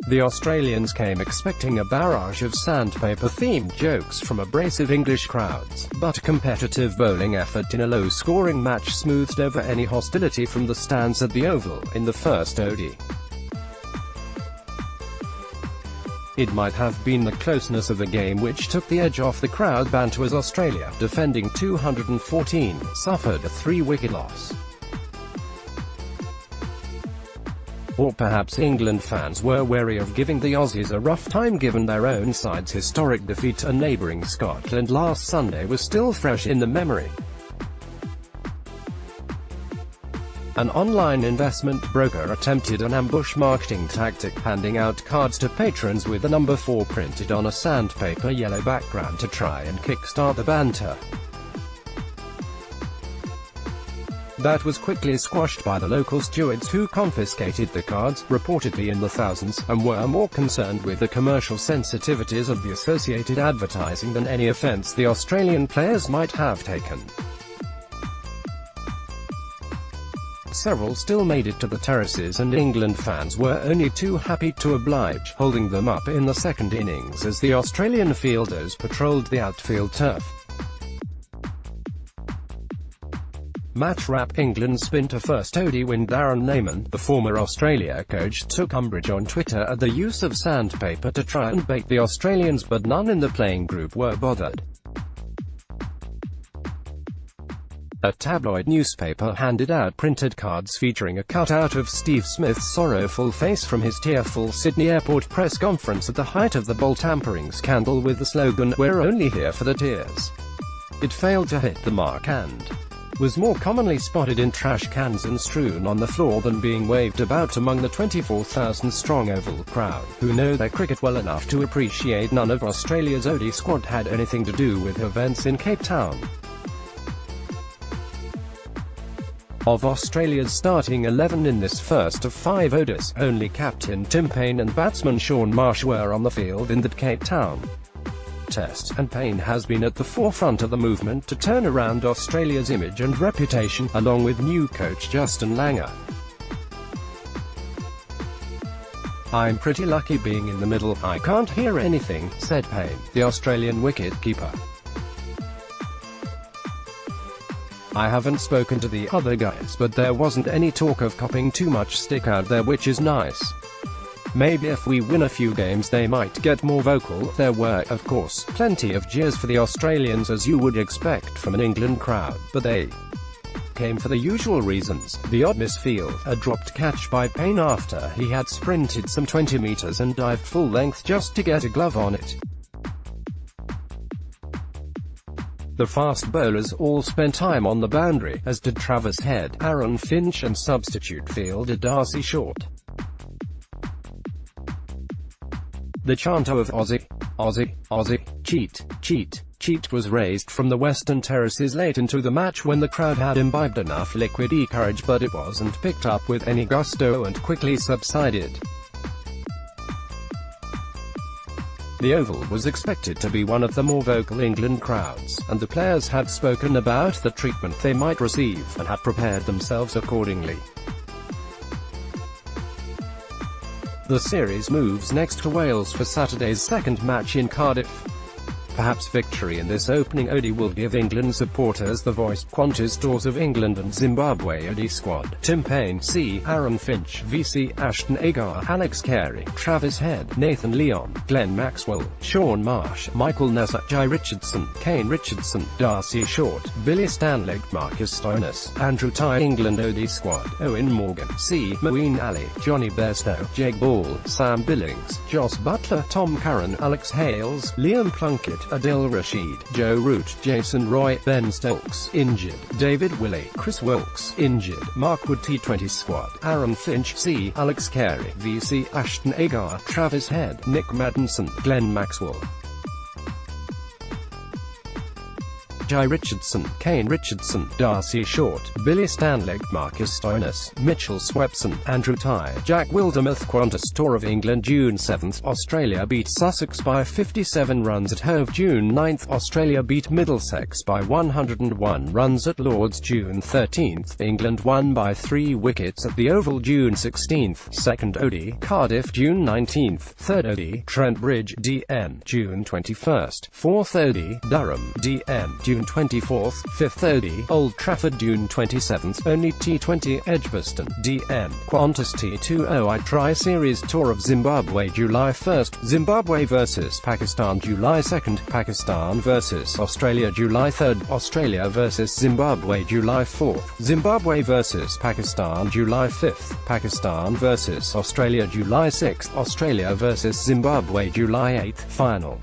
The Australians came expecting a barrage of sandpaper-themed jokes from abrasive English crowds, but a competitive bowling effort in a low-scoring match smoothed over any hostility from the stands at the Oval in the first ODI. It might have been the closeness of the game which took the edge off the crowd banter as Australia, defending 214, suffered a 3-wicket loss. Or perhaps England fans were wary of giving the Aussies a rough time given their own side's historic defeat to neighbouring Scotland last Sunday was still fresh in the memory. An online investment broker attempted an ambush marketing tactic, handing out cards to patrons with the number 4 printed on a sandpaper yellow background to try and kickstart the banter. That was quickly squashed by the local stewards who confiscated the cards, reportedly in the thousands, and were more concerned with the commercial sensitivities of the associated advertising than any offence the Australian players might have taken. Several still made it to the terraces and England fans were only too happy to oblige, holding them up in the second innings as the Australian fielders patrolled the outfield turf. Match wrap: England spin to first ODI win. Darren Neyman, the former Australia coach, took umbrage on Twitter at the use of sandpaper to try and bait the Australians, but none in the playing group were bothered. A tabloid newspaper handed out printed cards featuring a cutout of Steve Smith's sorrowful face from his tearful Sydney airport press conference at the height of the ball tampering scandal with the slogan, "We're only here for the tears." It failed to hit the mark and was more commonly spotted in trash cans and strewn on the floor than being waved about among the 24,000-strong Oval crowd, who know their cricket well enough to appreciate none of Australia's ODI squad had anything to do with events in Cape Town. Of Australia's starting 11 in this first of 5 ODIs, only captain Tim Paine and batsman Shaun Marsh were on the field in that Cape Town Test, and Paine has been at the forefront of the movement to turn around Australia's image and reputation, along with new coach Justin Langer. "I'm pretty lucky being in the middle, I can't hear anything," said Paine, the Australian wicket-keeper. "I haven't spoken to the other guys, but there wasn't any talk of copping too much stick out there, which is nice. Maybe if we win a few games they might get more vocal." There were, of course, plenty of jeers for the Australians, as you would expect from an England crowd, but they came for the usual reasons: the odd misfield, a dropped catch by Paine after he had sprinted some 20 metres and dived full length just to get a glove on it. The fast bowlers all spent time on the boundary, as did Travis Head, Aaron Finch and substitute fielder Darcy Short. The chant of "Aussie, Aussie, Aussie, cheat, cheat, cheat" was raised from the western terraces late into the match when the crowd had imbibed enough liquid courage, but it wasn't picked up with any gusto and quickly subsided. The Oval was expected to be one of the more vocal England crowds, and the players had spoken about the treatment they might receive, and had prepared themselves accordingly. The series moves next to Wales for Saturday's second match in Cardiff. Perhaps victory in this opening ODI will give England supporters the voice. Qantas Stores of England and Zimbabwe ODI squad: Tim Paine C, Aaron Finch VC, Ashton Agar, Alex Carey, Travis Head, Nathan Lyon, Glenn Maxwell, Shaun Marsh, Michael Nessa, Jai Richardson, Kane Richardson, Darcy Short, Billy Stanley, Marcus Stoinis, Andrew Tye. England ODI squad: Owen Morgan C, Moeen Ali, Johnny Bairstow, Jake Ball, Sam Billings, Joss Butler, Tom Curran, Alex Hales, Liam Plunkett, Adil Rashid, Joe Root, Jason Roy, Ben Stokes, injured, David Willey, Chris Wilkes, injured, Mark Wood. T20 squad: Aaron Finch C, Alex Carey VC, Ashton Agar, Travis Head, Nick Maddinson, Glenn Maxwell. Jai Richardson, Kane Richardson, Darcy Short, Billy Stanley, Marcus Stoinis, Mitchell Swepson, Andrew Tye, Jack Wildermuth. Qantas Tour of England June 7, Australia beat Sussex by 57 runs at Hove. June 9, Australia beat Middlesex by 101 runs at Lord's. June 13, England won by 3 wickets at the Oval. June 16, second ODI, Cardiff. June 19, third ODI, Trent Bridge, DN. June 21, fourth ODI, Durham, DN. June 24, fifth ODI, Old Trafford. June 27, only T20, Edgbaston, DN. Qantas T20I Tri-Series Tour of Zimbabwe July 1, Zimbabwe vs Pakistan July 2, Pakistan vs Australia July 3, Australia vs Zimbabwe July 4, Zimbabwe vs Pakistan July 5, Pakistan vs Australia July 6, Australia vs Zimbabwe July 8, final.